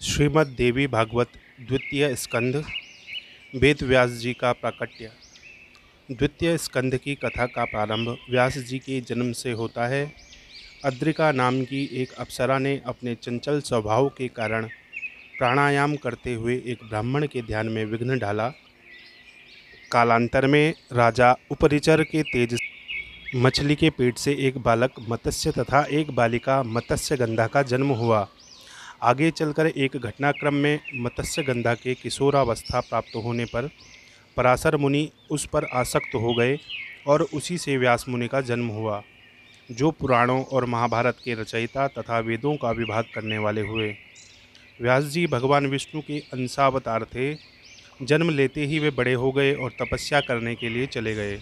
श्रीमद् देवी भागवत द्वितीय स्कंध वेद व्यास जी का प्राकट्य। द्वितीय स्कंध की कथा का प्रारंभ व्यास जी के जन्म से होता है। अद्रिका नाम की एक अप्सरा ने अपने चंचल स्वभाव के कारण प्राणायाम करते हुए एक ब्राह्मण के ध्यान में विघ्न डाला। कालांतर में राजा उपरिचर के तेज मछली के पेट से एक बालक मत्स्य तथा एक बालिका मत्स्यगंधा का जन्म हुआ। आगे चलकर एक घटनाक्रम में मत्स्यगंधा के किशोरावस्था प्राप्त होने पर पराशर मुनि उस पर आसक्त हो गए और उसी से व्यास मुनि का जन्म हुआ, जो पुराणों और महाभारत के रचयिता तथा वेदों का विभाग करने वाले हुए। व्यास जी भगवान विष्णु के अंशावतार थे। जन्म लेते ही वे बड़े हो गए और तपस्या करने के लिए चले गए।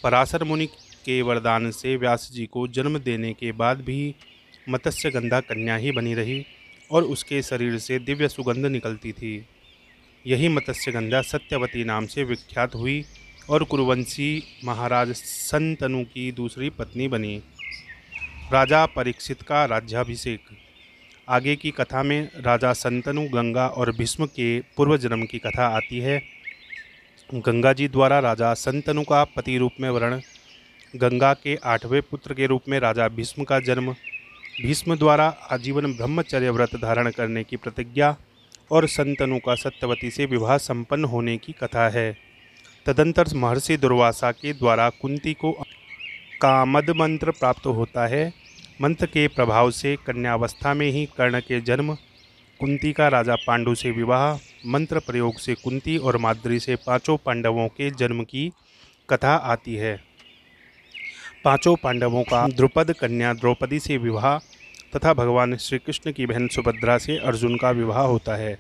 पराशर मुनि के वरदान से व्यास जी को जन्म देने के बाद भी मत्स्यगंधा कन्या ही बनी रही और उसके शरीर से दिव्य सुगंध निकलती थी। यही मत्स्यगंधा सत्यवती नाम से विख्यात हुई और कुरुवंशी महाराज संतनु की दूसरी पत्नी बनी। राजा परीक्षित का राज्याभिषेक। आगे की कथा में राजा संतनु, गंगा और भीष्म के पूर्व जन्म की कथा आती है। गंगा जी द्वारा राजा संतनु का पति रूप में वर्ण, गंगा के 8वें पुत्र के रूप में राजा भीष्म का जन्म, भीष्म द्वारा आजीवन ब्रह्मचर्य व्रत धारण करने की प्रतिज्ञा और संतनु का सत्यवती से विवाह संपन्न होने की कथा है। तदंतर महर्षि दुर्वासा के द्वारा कुंती को कामद मंत्र प्राप्त होता है। मंत्र के प्रभाव से कन्यावस्था में ही कर्ण के जन्म, कुंती का राजा पांडु से विवाह, मंत्र प्रयोग से कुंती और माद्री से पांचों पांडवों के जन्म की कथा आती है। पांचों पांडवों का द्रुपद कन्या द्रौपदी से विवाह तथा भगवान श्री कृष्ण की बहन सुभद्रा से अर्जुन का विवाह होता है,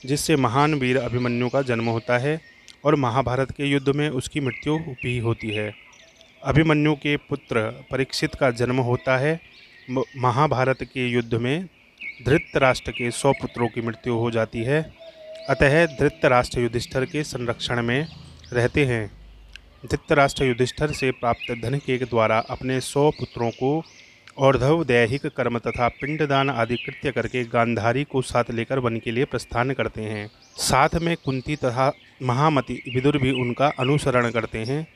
जिससे महान वीर अभिमन्यु का जन्म होता है और महाभारत के युद्ध में उसकी मृत्यु भी होती है। अभिमन्यु के पुत्र परीक्षित का जन्म होता है। महाभारत के युद्ध में धृतराष्ट्र के 100 पुत्रों की मृत्यु हो जाती है। अतः धृतराष्ट्र युधिष्ठिर के संरक्षण में रहते हैं। धृतराष्ट्र युधिष्ठिर से प्राप्त धन के द्वारा अपने 100 पुत्रों को और्ध्व दैहिक कर्म तथा पिंडदान आदि कृत्य करके गांधारी को साथ लेकर वन के लिए प्रस्थान करते हैं। साथ में कुंती तथा महामति विदुर भी उनका अनुसरण करते हैं।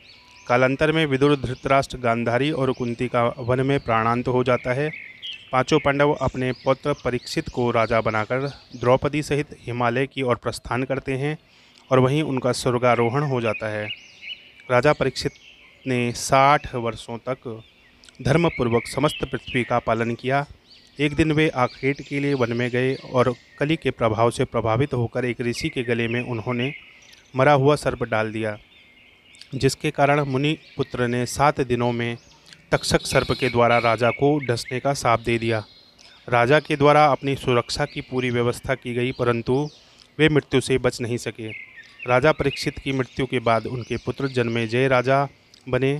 कालांतर में विदुर, धृतराष्ट्र, गांधारी और कुंती का वन में प्राणांत हो जाता है। पांचों पांडव अपने पुत्र परीक्षित को राजा बनाकर द्रौपदी सहित हिमालय की ओर प्रस्थान करते हैं और वहीं उनका स्वर्गारोहण हो जाता है। राजा परीक्षित ने 60 वर्षों तक धर्मपूर्वक समस्त पृथ्वी का पालन किया। एक दिन वे आखेट के लिए वन में गए और कली के प्रभाव से प्रभावित होकर एक ऋषि के गले में उन्होंने मरा हुआ सर्प डाल दिया, जिसके कारण मुनि पुत्र ने 7 दिनों में तक्षक सर्प के द्वारा राजा को डसने का शाप दे दिया। राजा के द्वारा अपनी सुरक्षा की पूरी व्यवस्था की गई, परंतु वे मृत्यु से बच नहीं सके। राजा परीक्षित की मृत्यु के बाद उनके पुत्र जन्मेजय राजा बने।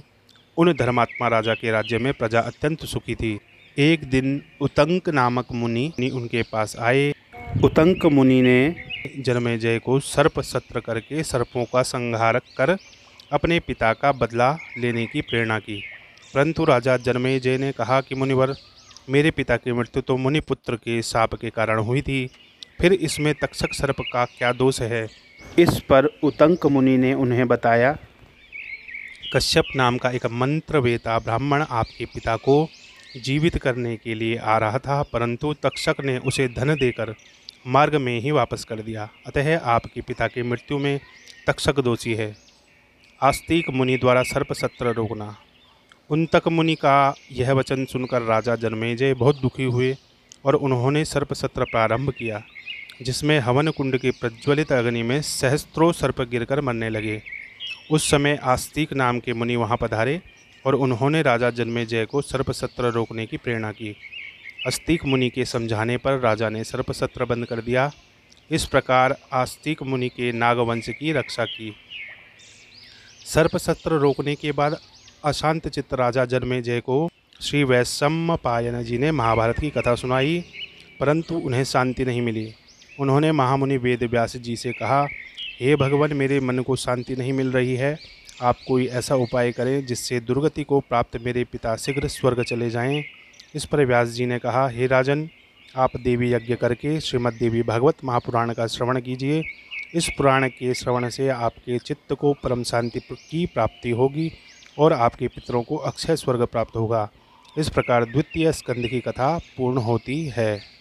उन धर्मात्मा राजा के राज्य में प्रजा अत्यंत सुखी थी। एक दिन उतंक नामक मुनि उनके पास आए। उतंक मुनि ने जन्मेजय को सर्प सत्र करके सर्पों का संहार कर अपने पिता का बदला लेने की प्रेरणा की, परंतु राजा जन्मेजय ने कहा कि मुनिवर, मेरे पिता की मृत्यु तो मुनिपुत्र के शाप के कारण हुई थी, फिर इसमें तक्षक सर्प का क्या दोष है। इस पर उतंक मुनि ने उन्हें बताया, कश्यप नाम का एक मंत्रवेता ब्राह्मण आपके पिता को जीवित करने के लिए आ रहा था, परंतु तक्षक ने उसे धन देकर मार्ग में ही वापस कर दिया। अतः आपके पिता की मृत्यु में तक्षक दोषी है। आस्तिक मुनि द्वारा सर्प सत्र रोकना। उतंक मुनि का यह वचन सुनकर राजा जन्मेजय बहुत दुखी हुए और उन्होंने सर्प सत्र प्रारंभ किया, जिसमें हवन कुंड की प्रज्वलित अग्नि में सहस्त्रों सर्प गिरकर मरने लगे। उस समय आस्तिक नाम के मुनि वहां पधारे और उन्होंने राजा जन्मेजय को सर्प सत्र रोकने की प्रेरणा की। आस्तिक मुनि के समझाने पर राजा ने सर्प सत्र बंद कर दिया। इस प्रकार आस्तिक मुनि के नागवंश की रक्षा की। सर्प सत्र रोकने के बाद अशांत चित्त राजा जन्मेजय को श्री वैशम्पायन जी ने महाभारत की कथा सुनाई, परंतु उन्हें शांति नहीं मिली। उन्होंने महामुनि वेद व्यास जी से कहा, हे भगवान, मेरे मन को शांति नहीं मिल रही है। आप कोई ऐसा उपाय करें जिससे दुर्गति को प्राप्त मेरे पिता शीघ्र स्वर्ग चले जाएं। इस पर व्यास जी ने कहा, हे राजन, आप देवी यज्ञ करके श्रीमद् देवी भागवत महापुराण का श्रवण कीजिए। इस पुराण के श्रवण से आपके चित्त को परम शांति की प्राप्ति होगी और आपके पितरों को अक्षय स्वर्ग प्राप्त होगा। इस प्रकार द्वितीय स्कंद की कथा पूर्ण होती है।